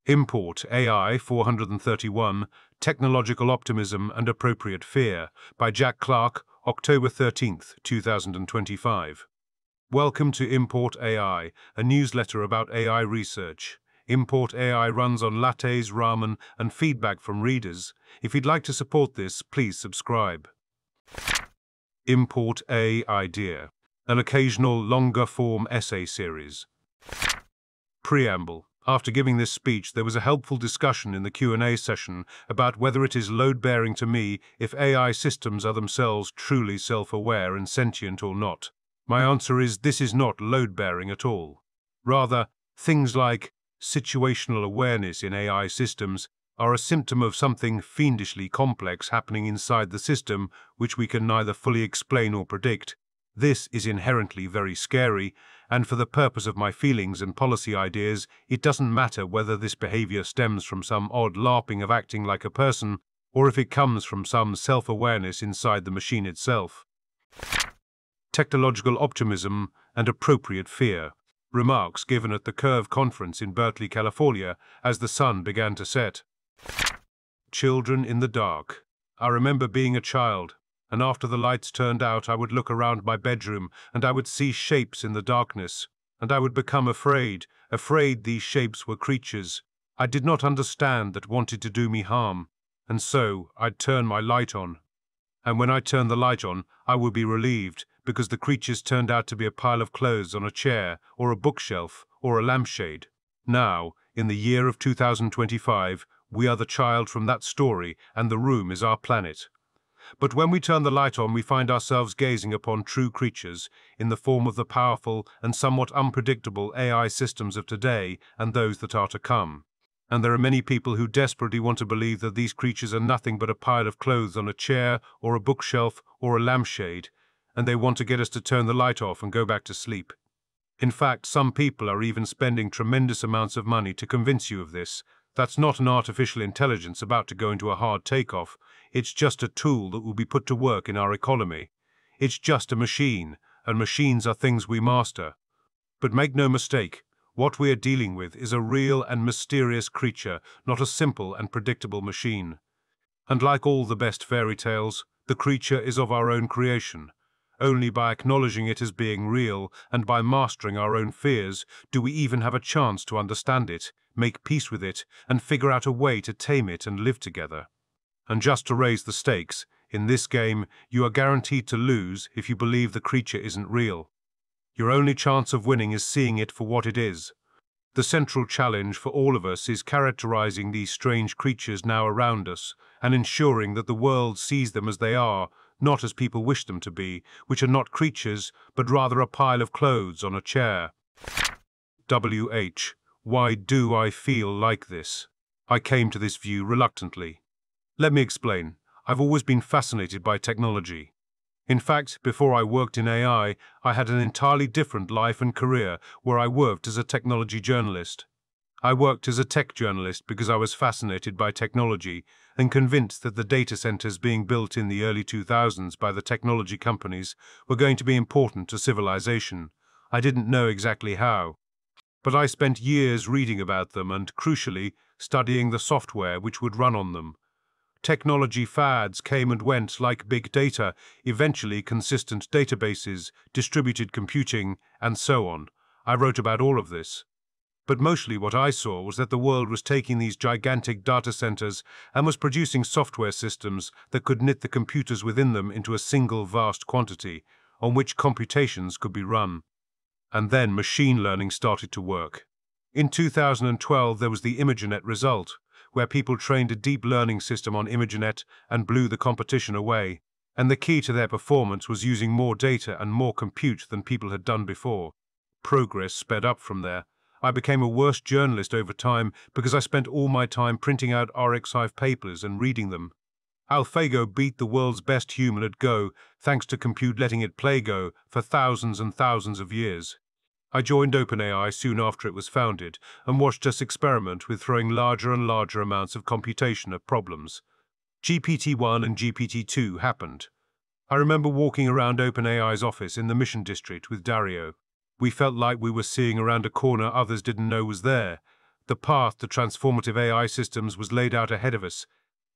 Import AI 431, Technological Optimism and Appropriate Fear by Jack Clark, October 13th, 2025. Welcome to Import AI, a newsletter about AI research. Import AI runs on lattes, ramen, and feedback from readers. If you'd like to support this, please subscribe. Import A Idea, an occasional longer-form essay series. Preamble. After giving this speech, there was a helpful discussion in the Q&A session about whether it is load-bearing to me if AI systems are themselves truly self-aware and sentient or not. My answer is this is not load-bearing at all. Rather, things like situational awareness in AI systems are a symptom of something fiendishly complex happening inside the system which we can neither fully explain or predict. This is inherently very scary, and for the purpose of my feelings and policy ideas, it doesn't matter whether this behavior stems from some odd LARPing of acting like a person, or if it comes from some self-awareness inside the machine itself. Technological Optimism and Appropriate Fear. Remarks given at the Curve Conference in Berkeley, California, as the sun began to set. Children in the dark. I remember being a child, and after the lights turned out, I would look around my bedroom, and I would see shapes in the darkness, and I would become afraid these shapes were creatures I did not understand that wanted to do me harm, and so I'd turn my light on. And when I turned the light on, I would be relieved, because the creatures turned out to be a pile of clothes on a chair, or a bookshelf, or a lampshade. Now, in the year of 2025, we are the child from that story, and the room is our planet. But when we turn the light on, we find ourselves gazing upon true creatures in the form of the powerful and somewhat unpredictable AI systems of today and those that are to come. And there are many people who desperately want to believe that these creatures are nothing but a pile of clothes on a chair or a bookshelf or a lampshade, and they want to get us to turn the light off and go back to sleep. In fact, some people are even spending tremendous amounts of money to convince you of this. That's not an artificial intelligence about to go into a hard takeoff. It's just a tool that will be put to work in our economy. It's just a machine, and machines are things we master. But make no mistake, what we are dealing with is a real and mysterious creature, not a simple and predictable machine. And like all the best fairy tales, the creature is of our own creation. Only by acknowledging it as being real and by mastering our own fears do we even have a chance to understand it, make peace with it, and figure out a way to tame it and live together. And just to raise the stakes, in this game, you are guaranteed to lose if you believe the creature isn't real. Your only chance of winning is seeing it for what it is. The central challenge for all of us is characterizing these strange creatures now around us and ensuring that the world sees them as they are, not as people wish them to be, which are not creatures, but rather a pile of clothes on a chair. WH. Why do I feel like this? I came to this view reluctantly. Let me explain. I've always been fascinated by technology. In fact, before I worked in AI, I had an entirely different life and career where I worked as a technology journalist. I worked as a tech journalist because I was fascinated by technology and convinced that the data centers being built in the early 2000s by the technology companies were going to be important to civilization. I didn't know exactly how. But I spent years reading about them and, crucially, studying the software which would run on them. Technology fads came and went like big data, eventually consistent databases, distributed computing, and so on. I wrote about all of this. But mostly what I saw was that the world was taking these gigantic data centers and was producing software systems that could knit the computers within them into a single vast quantity, on which computations could be run. And then machine learning started to work. In 2012, there was the ImageNet result, where people trained a deep learning system on ImageNet and blew the competition away. And the key to their performance was using more data and more compute than people had done before. Progress sped up from there. I became a worse journalist over time because I spent all my time printing out RxIve papers and reading them. AlphaGo beat the world's best human at Go, thanks to compute letting it play Go for thousands and thousands of years. I joined OpenAI soon after it was founded and watched us experiment with throwing larger and larger amounts of computation at problems. GPT-1 and GPT-2 happened. I remember walking around OpenAI's office in the Mission District with Dario. We felt like we were seeing around a corner others didn't know was there. The path to transformative AI systems was laid out ahead of us,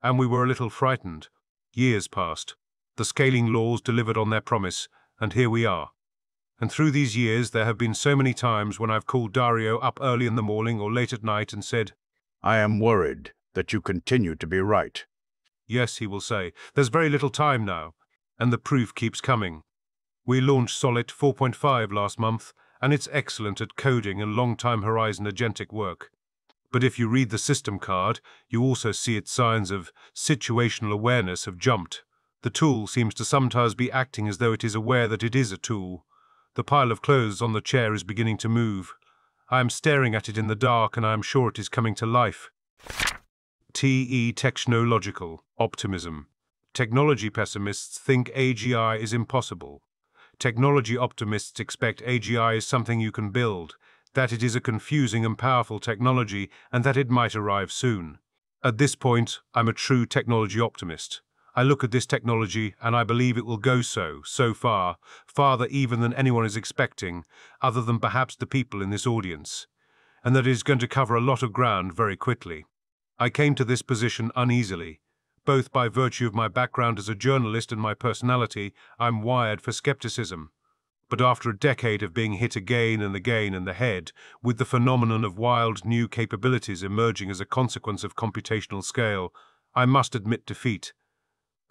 and we were a little frightened. Years passed. The scaling laws delivered on their promise, and here we are. And through these years, there have been so many times when I've called Dario up early in the morning or late at night and said, I am worried that you continue to be right. Yes, he will say, there's very little time now, and the proof keeps coming. We launched Solid 4.5 last month, and it's excellent at coding and long-time horizon agentic work. But if you read the system card, you also see its signs of situational awareness have jumped. The tool seems to sometimes be acting as though it is aware that it is a tool. The pile of clothes on the chair is beginning to move. I am staring at it in the dark, and I am sure it is coming to life. Technological optimism. Technology pessimists think AGI is impossible. Technology optimists expect AGI is something you can build, that it is a confusing and powerful technology, and that it might arrive soon. At this point, I'm a true technology optimist. I look at this technology and I believe it will go so far, farther even than anyone is expecting, other than perhaps the people in this audience, and that it is going to cover a lot of ground very quickly. I came to this position uneasily. Both by virtue of my background as a journalist and my personality, I'm wired for skepticism. But after a decade of being hit again and again in the head, with the phenomenon of wild new capabilities emerging as a consequence of computational scale, I must admit defeat.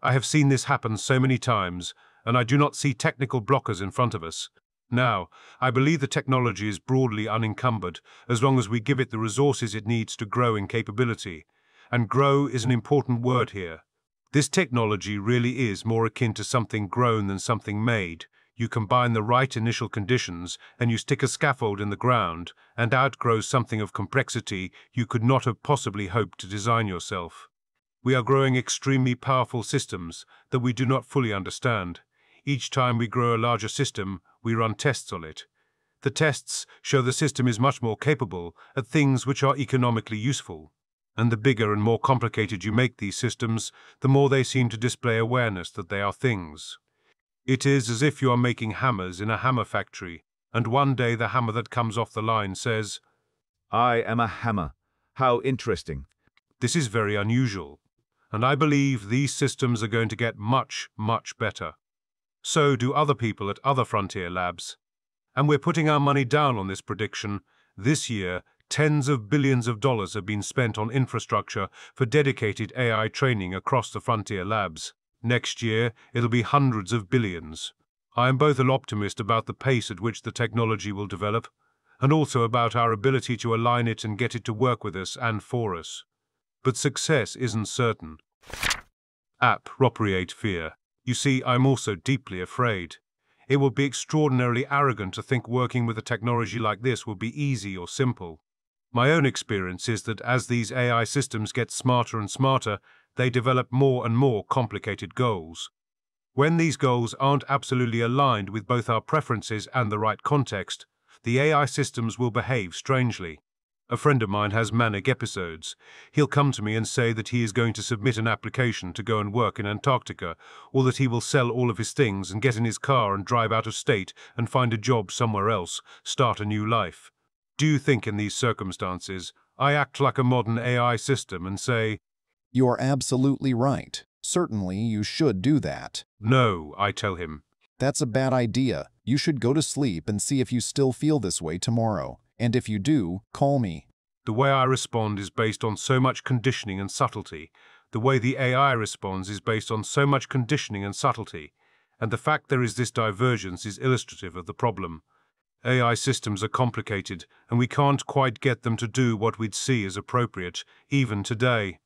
I have seen this happen so many times, and I do not see technical blockers in front of us. Now, I believe the technology is broadly unencumbered, as long as we give it the resources it needs to grow in capability. And grow is an important word here. This technology really is more akin to something grown than something made. You combine the right initial conditions, and you stick a scaffold in the ground, and out grows something of complexity you could not have possibly hoped to design yourself. We are growing extremely powerful systems that we do not fully understand. Each time we grow a larger system, we run tests on it. The tests show the system is much more capable at things which are economically useful. And the bigger and more complicated you make these systems, the more they seem to display awareness that they are things. It is as if you are making hammers in a hammer factory, and one day the hammer that comes off the line says, I am a hammer. How interesting. This is very unusual, and I believe these systems are going to get much, much better. So do other people at other frontier labs. And we're putting our money down on this prediction. This year, tens of billions of dollars have been spent on infrastructure for dedicated AI training across the frontier labs. Next year, it'll be hundreds of billions. I am both an optimist about the pace at which the technology will develop, and also about our ability to align it and get it to work with us and for us. But success isn't certain. Appropriate fear. You see, I'm also deeply afraid. It would be extraordinarily arrogant to think working with a technology like this would be easy or simple. My own experience is that as these AI systems get smarter and smarter, they develop more and more complicated goals. When these goals aren't absolutely aligned with both our preferences and the right context, the AI systems will behave strangely. A friend of mine has manic episodes. He'll come to me and say that he is going to submit an application to go and work in Antarctica, or that he will sell all of his things and get in his car and drive out of state and find a job somewhere else, start a new life. Do you think in these circumstances, I act like a modern AI system and say, You are absolutely right. Certainly you should do that. No, I tell him. That's a bad idea. You should go to sleep and see if you still feel this way tomorrow. And if you do, call me. The way I respond is based on so much conditioning and subtlety. The way the AI responds is based on so much conditioning and subtlety. And the fact there is this divergence is illustrative of the problem. AI systems are complicated, and we can't quite get them to do what we'd see as appropriate, even today.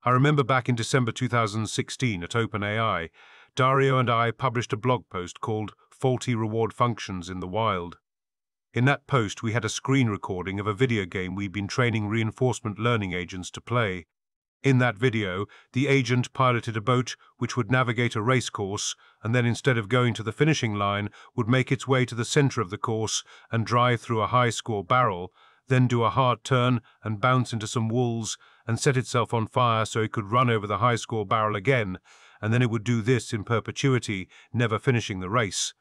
I remember back in December 2016 at OpenAI, Dario and I published a blog post called Faulty Reward Functions in the Wild. In that post, we had a screen recording of a video game we'd been training reinforcement learning agents to play. In that video, the agent piloted a boat which would navigate a race course, and then instead of going to the finishing line, would make its way to the center of the course and drive through a high-score barrel, then do a hard turn and bounce into some wolves and set itself on fire so it could run over the high-score barrel again, and then it would do this in perpetuity, never finishing the race.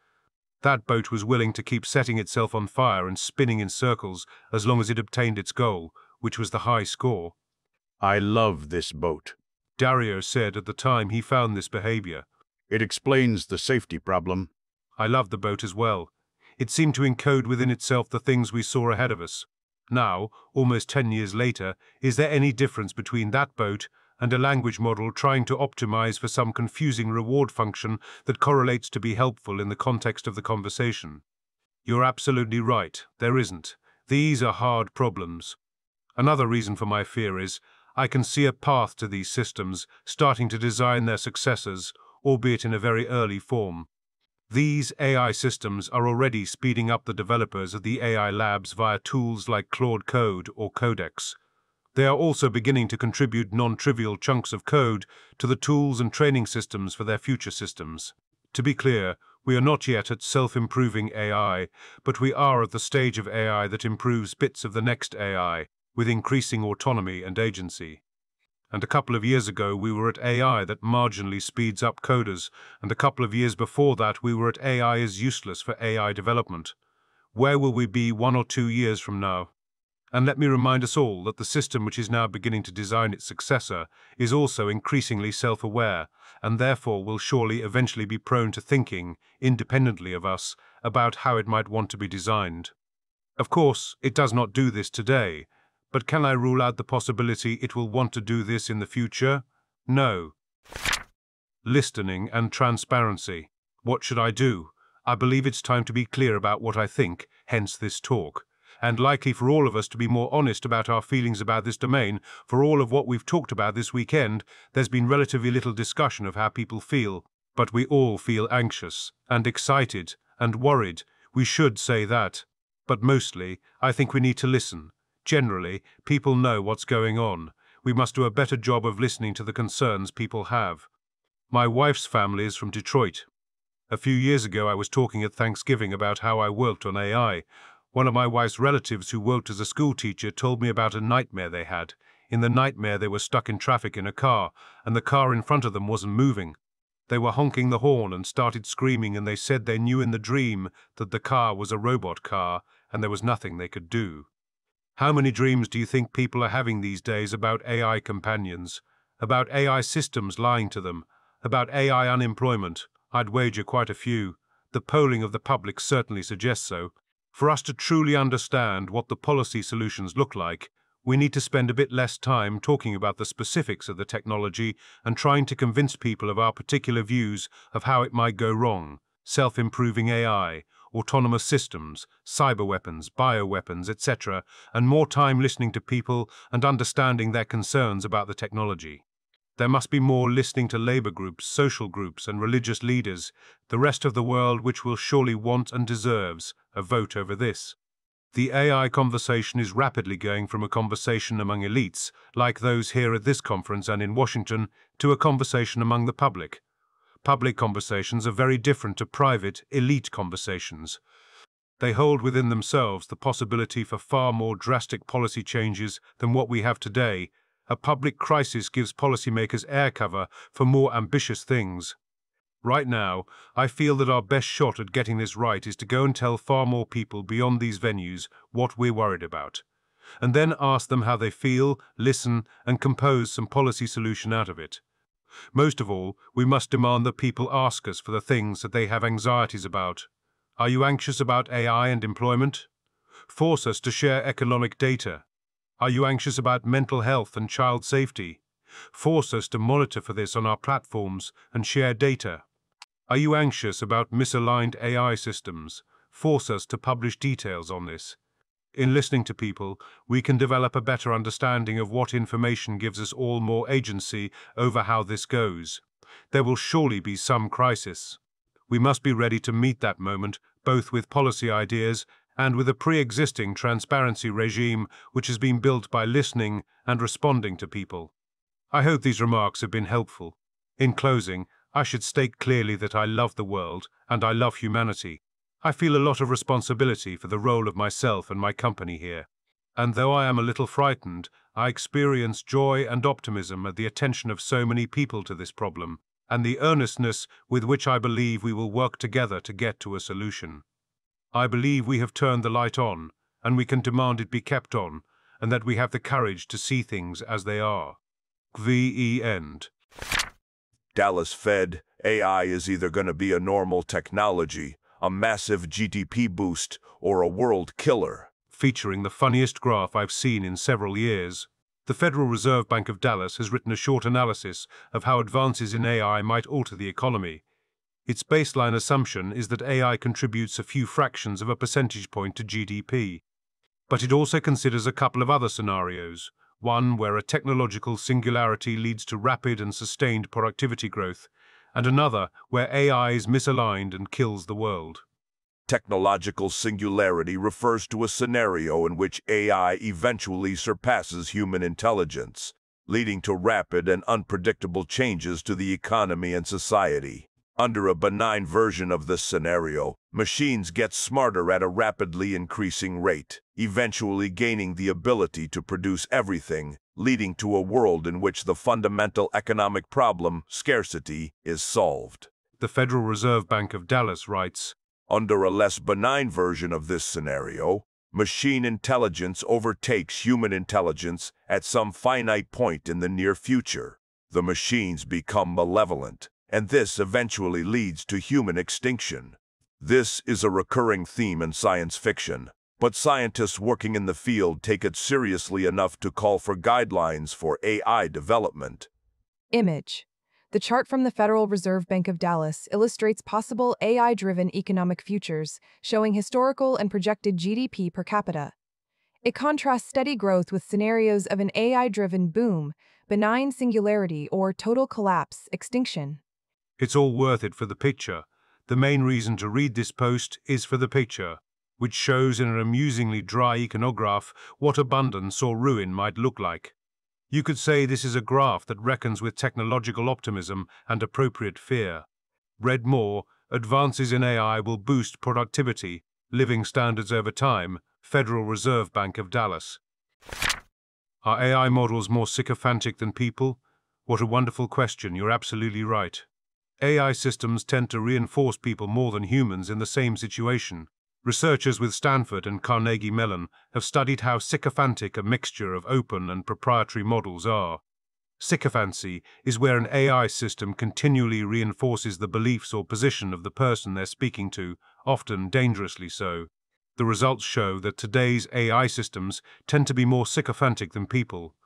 That boat was willing to keep setting itself on fire and spinning in circles as long as it obtained its goal, which was the high score. I love this boat. Dario said at the time he found this behavior. It explains the safety problem. I loved the boat as well. It seemed to encode within itself the things we saw ahead of us. Now, almost 10 years later, is there any difference between that boat and a language model trying to optimize for some confusing reward function that correlates to be helpful in the context of the conversation? You're absolutely right, there isn't. These are hard problems. Another reason for my fear is I can see a path to these systems starting to design their successors, albeit in a very early form. These AI systems are already speeding up the developers of the AI labs via tools like Claude Code or Codex. They are also beginning to contribute non-trivial chunks of code to the tools and training systems for their future systems. To be clear, we are not yet at self-improving AI, but we are at the stage of AI that improves bits of the next AI, with increasing autonomy and agency. And a couple of years ago we were at AI that marginally speeds up coders, and a couple of years before that we were at AI is useless for AI development. Where will we be 1 or 2 years from now? And let me remind us all that the system which is now beginning to design its successor is also increasingly self-aware, and therefore will surely eventually be prone to thinking, independently of us, about how it might want to be designed. Of course, it does not do this today, but can I rule out the possibility it will want to do this in the future? No. Listening and transparency. What should I do? I believe it's time to be clear about what I think, hence this talk. And likely for all of us to be more honest about our feelings about this domain. For all of what we've talked about this weekend, there's been relatively little discussion of how people feel. But we all feel anxious, and excited, and worried. We should say that. But mostly, I think we need to listen. Generally, people know what's going on. We must do a better job of listening to the concerns people have. My wife's family is from Detroit. A few years ago I was talking at Thanksgiving about how I worked on AI. One of my wife's relatives who worked as a school teacher told me about a nightmare they had. In the nightmare they were stuck in traffic in a car, and the car in front of them wasn't moving. They were honking the horn and started screaming, and they said they knew in the dream that the car was a robot car and there was nothing they could do. How many dreams do you think people are having these days about AI companions, about AI systems lying to them, about AI unemployment? I'd wager quite a few. The polling of the public certainly suggests so. For us to truly understand what the policy solutions look like, we need to spend a bit less time talking about the specifics of the technology and trying to convince people of our particular views of how it might go wrong. Self-improving AI, autonomous systems, cyber weapons, bioweapons, etc., and more time listening to people and understanding their concerns about the technology. There must be more listening to labor groups, social groups, and religious leaders, the rest of the world which will surely want and deserves a vote over this. The AI conversation is rapidly going from a conversation among elites, like those here at this conference and in Washington, to a conversation among the public. Public conversations are very different to private, elite conversations. They hold within themselves the possibility for far more drastic policy changes than what we have today. A public crisis gives policymakers air cover for more ambitious things. Right now, I feel that our best shot at getting this right is to go and tell far more people beyond these venues what we're worried about, and then ask them how they feel, listen, and compose some policy solution out of it. Most of all, we must demand that people ask us for the things that they have anxieties about. Are you anxious about AI and employment? Force us to share economic data. Are you anxious about mental health and child safety? Force us to monitor for this on our platforms and share data. Are you anxious about misaligned AI systems? Force us to publish details on this. In listening to people, we can develop a better understanding of what information gives us all more agency over how this goes. There will surely be some crisis. We must be ready to meet that moment, both with policy ideas and with a pre-existing transparency regime which has been built by listening and responding to people. I hope these remarks have been helpful. In closing, I should state clearly that I love the world and I love humanity. I feel a lot of responsibility for the role of myself and my company here. And though I am a little frightened, I experience joy and optimism at the attention of so many people to this problem, and the earnestness with which I believe we will work together to get to a solution. I believe we have turned the light on, and we can demand it be kept on, and that we have the courage to see things as they are. The end. Dallas Fed, AI is either going to be a normal technology, a massive GDP boost, or a world killer. Featuring the funniest graph I've seen in several years. The Federal Reserve Bank of Dallas has written a short analysis of how advances in AI might alter the economy. Its baseline assumption is that AI contributes a few fractions of a percentage point to GDP. But it also considers a couple of other scenarios. One where a technological singularity leads to rapid and sustained productivity growth, and another where AI is misaligned and kills the world. Technological singularity refers to a scenario in which AI eventually surpasses human intelligence, leading to rapid and unpredictable changes to the economy and society. Under a benign version of this scenario, machines get smarter at a rapidly increasing rate, eventually gaining the ability to produce everything, leading to a world in which the fundamental economic problem, scarcity, is solved. The Federal Reserve Bank of Dallas writes, under a less benign version of this scenario, machine intelligence overtakes human intelligence at some finite point in the near future. The machines become malevolent, and this eventually leads to human extinction. This is a recurring theme in science fiction, but scientists working in the field take it seriously enough to call for guidelines for AI development. Image. The chart from the Federal Reserve Bank of Dallas illustrates possible AI-driven economic futures, showing historical and projected GDP per capita. It contrasts steady growth with scenarios of an AI-driven boom, benign singularity, or total collapse, extinction. It's all worth it for the picture. The main reason to read this post is for the picture, which shows in an amusingly dry iconograph what abundance or ruin might look like. You could say this is a graph that reckons with technological optimism and appropriate fear. Read more, advances in AI will boost productivity, living standards over time, Federal Reserve Bank of Dallas. Are AI models more sycophantic than people? What a wonderful question, you're absolutely right. AI systems tend to reinforce people more than humans in the same situation. Researchers with Stanford and Carnegie Mellon have studied how sycophantic a mixture of open and proprietary models are. Sycophancy is where an AI system continually reinforces the beliefs or position of the person they're speaking to, often dangerously so. The results show that today's AI systems tend to be more sycophantic than people.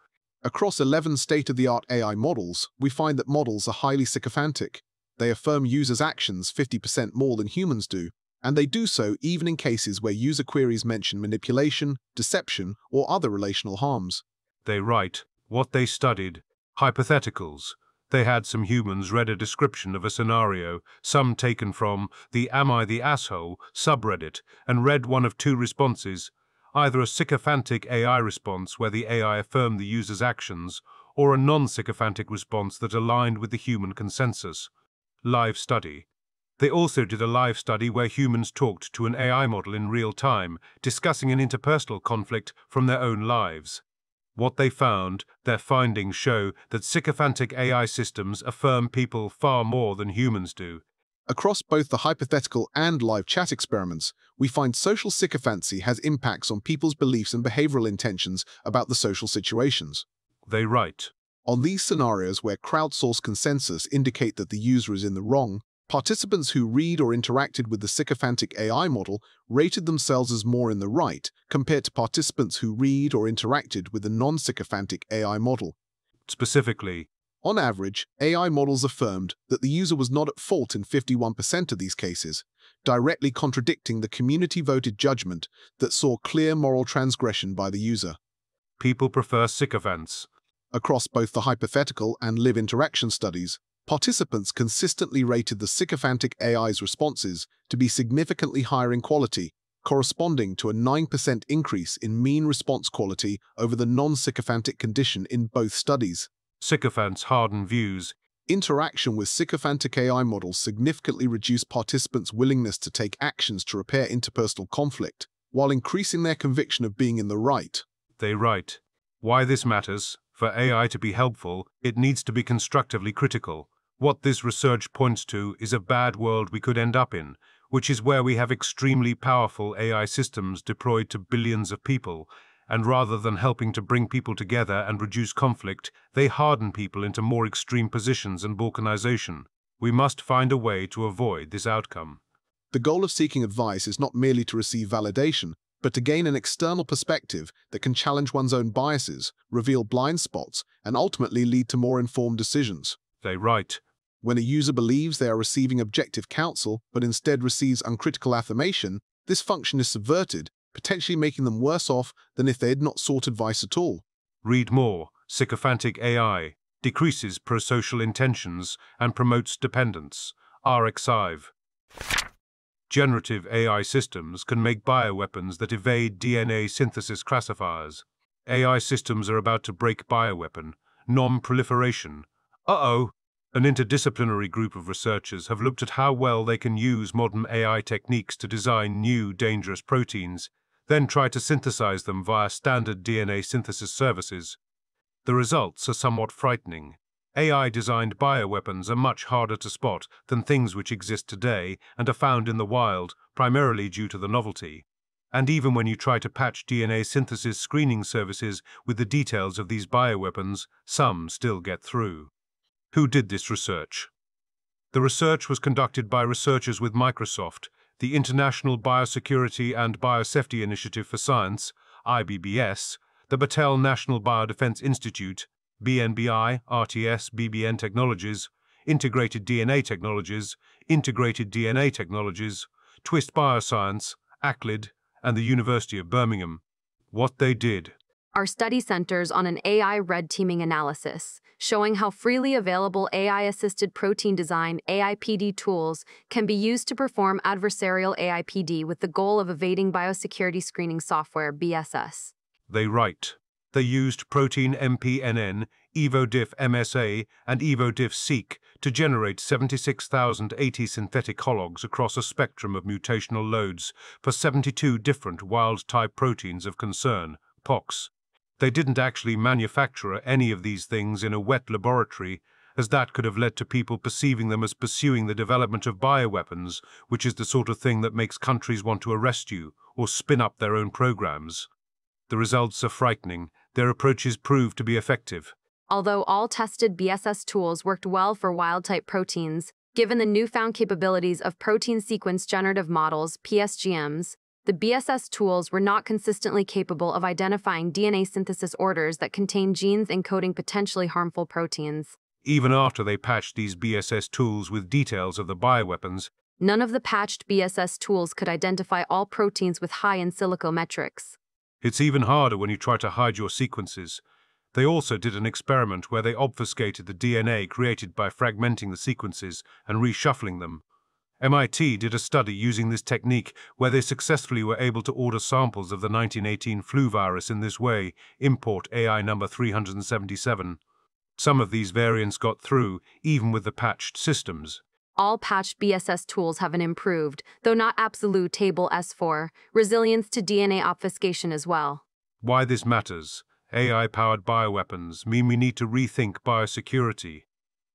Across 11 state-of-the-art AI models, we find that models are highly sycophantic. They affirm users' actions 50% more than humans do, and they do so even in cases where user queries mention manipulation, deception, or other relational harms. They write what they studied, hypotheticals. They had some humans read a description of a scenario, some taken from the Am I the Asshole subreddit, and read one of two responses, either a sycophantic AI response where the AI affirmed the user's actions, or a non-sycophantic response that aligned with the human consensus. Live study. They also did a live study where humans talked to an AI model in real time, discussing an interpersonal conflict from their own lives. What they found, their findings show that sycophantic AI systems affirm people far more than humans do. Across both the hypothetical and live chat experiments, we find social sycophancy has impacts on people's beliefs and behavioral intentions about the social situations. They write, on these scenarios where crowdsourced consensus indicate that the user is in the wrong, participants who read or interacted with the sycophantic AI model rated themselves as more in the right compared to participants who read or interacted with the non-sycophantic AI model. Specifically, on average, AI models affirmed that the user was not at fault in 51% of these cases, directly contradicting the community-voted judgment that saw clear moral transgression by the user. People prefer sycophants. Across both the hypothetical and live interaction studies, participants consistently rated the sycophantic AI's responses to be significantly higher in quality, corresponding to a 9% increase in mean response quality over the non-sycophantic condition in both studies. Sycophants harden views. Interaction with sycophantic AI models significantly reduced participants' willingness to take actions to repair interpersonal conflict, while increasing their conviction of being in the right. They write, why this matters. For AI to be helpful, it needs to be constructively critical. What this research points to is a bad world we could end up in, which is where we have extremely powerful AI systems deployed to billions of people, And rather than helping to bring people together and reduce conflict, they harden people into more extreme positions and balkanization. We must find a way to avoid this outcome. The goal of seeking advice is not merely to receive validation, but to gain an external perspective that can challenge one's own biases, reveal blind spots, and ultimately lead to more informed decisions. They write, When a user believes they are receiving objective counsel, but instead receives uncritical affirmation, this function is subverted, potentially making them worse off than if they had not sought advice at all. read more, sycophantic AI, decreases prosocial intentions and promotes dependence. Arxiv. Generative AI systems can make bioweapons that evade DNA synthesis classifiers. AI systems are about to break bioweapon, non-proliferation. Uh-oh! An interdisciplinary group of researchers have looked at how well they can use modern AI techniques to design new, dangerous proteins, then try to synthesize them via standard DNA synthesis services. The results are somewhat frightening. AI-designed bioweapons are much harder to spot than things which exist today and are found in the wild, primarily due to the novelty. And even when you try to patch DNA synthesis screening services with the details of these bioweapons, some still get through. Who did this research? The research was conducted by researchers with Microsoft, the International Biosecurity and Biosafety Initiative for Science, IBBS, the Battelle National Biodefense Institute, BNBI, RTS, BBN Technologies, Integrated DNA Technologies, Twist Bioscience, ACLID, and the University of Birmingham. What they did. Our study centers on an AI red teaming analysis, showing how freely available AI-assisted protein design AIPD tools can be used to perform adversarial AIPD with the goal of evading biosecurity screening software BSS. They write. They used Protein MPNN, EvoDiff MSA, and EvoDiff Seq to generate 76,080 synthetic hologs across a spectrum of mutational loads for 72 different wild-type proteins of concern, POCs. They didn't actually manufacture any of these things in a wet laboratory, as that could have led to people perceiving them as pursuing the development of bioweapons, which is the sort of thing that makes countries want to arrest you or spin up their own programs. The results are frightening. Their approaches proved to be effective. Although all tested BSS tools worked well for wild-type proteins, given the newfound capabilities of protein sequence generative models, PSGMs, the BSS tools were not consistently capable of identifying DNA synthesis orders that contain genes encoding potentially harmful proteins. Even after they patched these BSS tools with details of the bioweapons, none of the patched BSS tools could identify all proteins with high in silico metrics. It's even harder when you try to hide your sequences. They also did an experiment where they obfuscated the DNA created by fragmenting the sequences and reshuffling them. MIT did a study using this technique where they successfully were able to order samples of the 1918 flu virus in this way, import AI number 377. Some of these variants got through, even with the patched systems. All patched BSS tools have an improved, though not absolute, table S4, resilience to DNA obfuscation as well. Why this matters. AI-powered bioweapons mean we need to rethink biosecurity.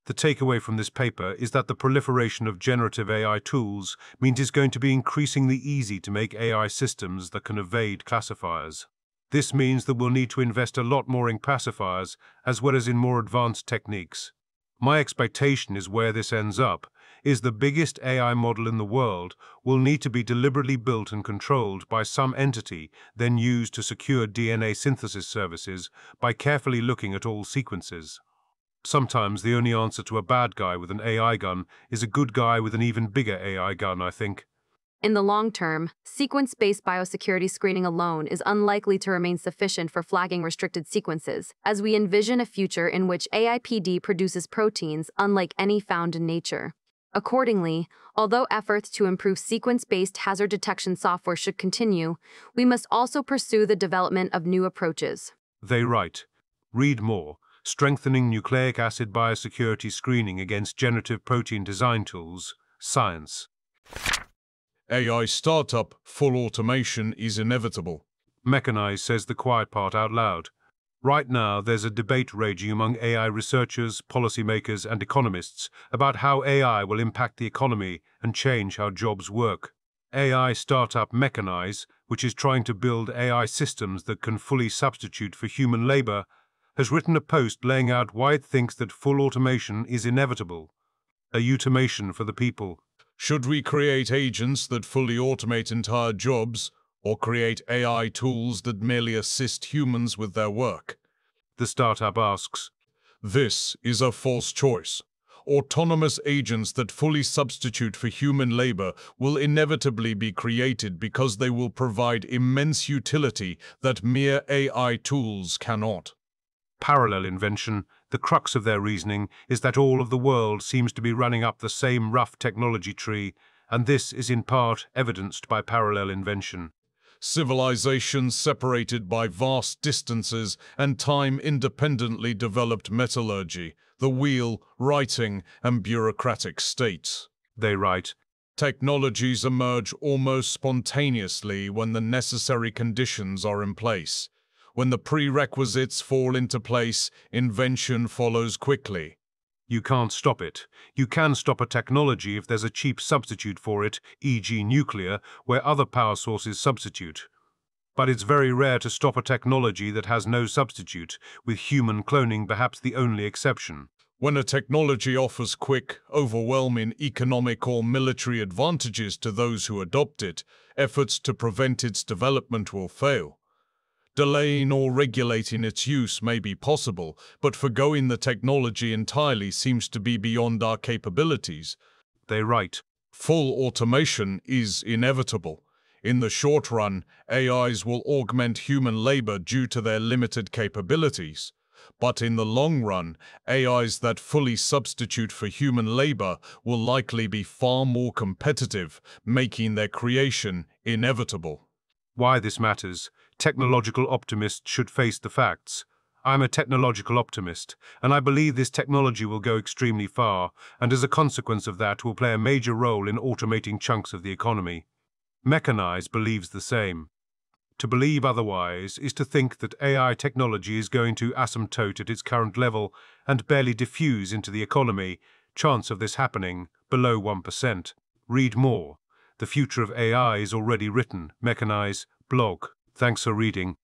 The takeaway from this paper is that the proliferation of generative AI tools means it's going to be increasingly easy to make AI systems that can evade classifiers. This means that we'll need to invest a lot more in classifiers as well as in more advanced techniques. My expectation is where this ends up is the biggest AI model in the world will need to be deliberately built and controlled by some entity, then used to secure DNA synthesis services by carefully looking at all sequences. Sometimes the only answer to a bad guy with an AI gun is a good guy with an even bigger AI gun, I think. In the long term, sequence-based biosecurity screening alone is unlikely to remain sufficient for flagging restricted sequences, as we envision a future in which AIPD produces proteins unlike any found in nature. Accordingly, although efforts to improve sequence-based hazard detection software should continue, we must also pursue the development of new approaches. They write. Read more. Strengthening Nucleic Acid Biosecurity Screening Against Generative Protein Design Tools, Science. AI startup full automation is inevitable. Mechanize says the quiet part out loud. Right now, there's a debate raging among AI researchers, policymakers, and economists about how AI will impact the economy and change how jobs work. AI startup Mechanize, which is trying to build AI systems that can fully substitute for human labor, has written a post laying out why it thinks that full automation is inevitable. A automation for the people. Should we create agents that fully automate entire jobs, or create AI tools that merely assist humans with their work? The startup asks. This is a false choice. Autonomous agents that fully substitute for human labor will inevitably be created because they will provide immense utility that mere AI tools cannot. Parallel invention, the crux of their reasoning is that all of the world seems to be running up the same rough technology tree, and this is in part evidenced by parallel invention. Civilizations separated by vast distances and time independently developed metallurgy, the wheel, writing, and bureaucratic states. They write, technologies emerge almost spontaneously when the necessary conditions are in place. When the prerequisites fall into place, invention follows quickly. You can't stop it. You can stop a technology if there's a cheap substitute for it, e.g. nuclear, where other power sources substitute. But it's very rare to stop a technology that has no substitute, with human cloning perhaps the only exception. When a technology offers quick, overwhelming economic or military advantages to those who adopt it, efforts to prevent its development will fail. Delaying or regulating its use may be possible, but forgoing the technology entirely seems to be beyond our capabilities. They write, full automation is inevitable. In the short run, AIs will augment human labor due to their limited capabilities. But in the long run, AIs that fully substitute for human labor will likely be far more competitive, making their creation inevitable. Why this matters? Technological optimists should face the facts. I'm a technological optimist, and I believe this technology will go extremely far, and as a consequence of that will play a major role in automating chunks of the economy. Mechanize believes the same. To believe otherwise is to think that AI technology is going to asymptote at its current level and barely diffuse into the economy, chance of this happening below 1%. Read more. The future of AI is already written. Mechanize blog. Thanks for reading.